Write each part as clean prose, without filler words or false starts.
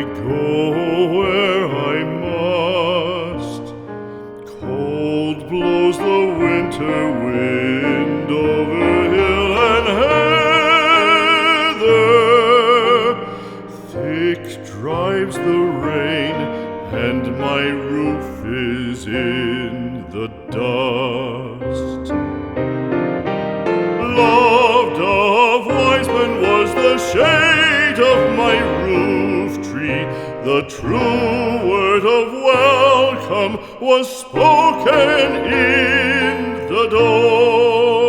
go where I must. Cold blows the winter wind over hill and heather. Thick drives the rain, and my roof is in the dust. Loved of wise men was the shade of my roof tree. The true word of welcome was spoken in the door.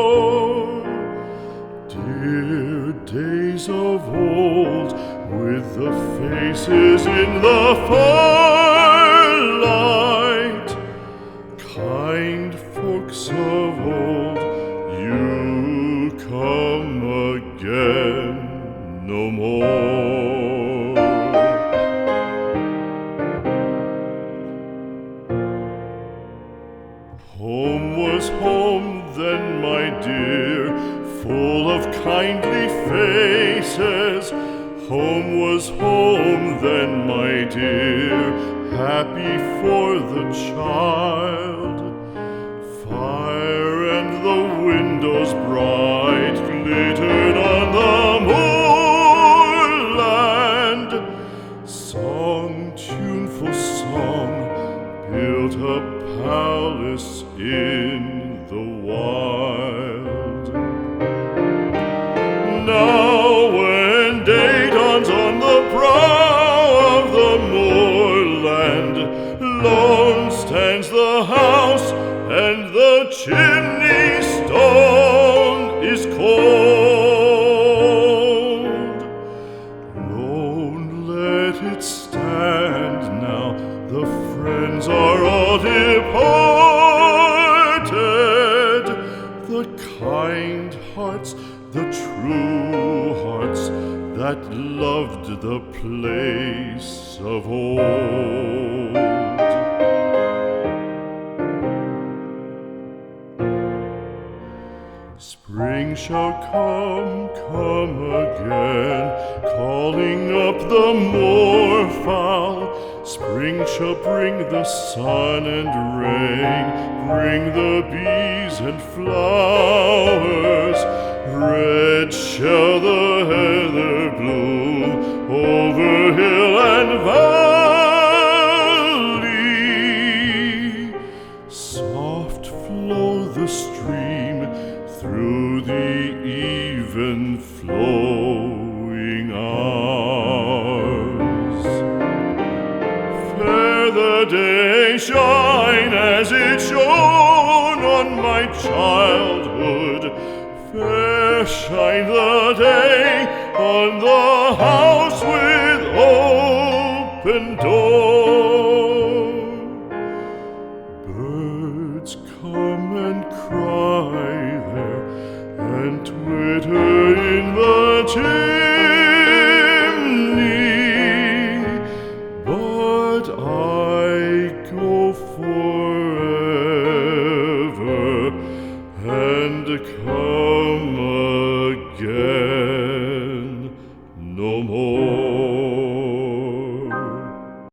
Dear days of old, with the faces in the firelight, kind folks of old, you come again no more. Home was home then, my dear, full of kindly faces. Home was home then, my dear, happy for the child. Fire and the windows bright glittered on the moorland. Song, tuneful song, built a palace in the wild. Now when day dawns on the brow of the moorland, lone stands the house, and the chimney stone is cold. Lone let it stand now, the friends are all departed. The kind hearts, the true hearts, that loved the place of old. Spring shall come again, calling up the moorfowl. Spring shall bring the sun and rain, bring the bees and flowers. Red shall the heather bloom over hill and valley. Soft flow the stream through the even flowing hours. Fair the day shine as it shone on my childhood. Fair shine the day on the house with open door. Birds come and cry there, and twitter in the chimney, but I go forever and come again no more.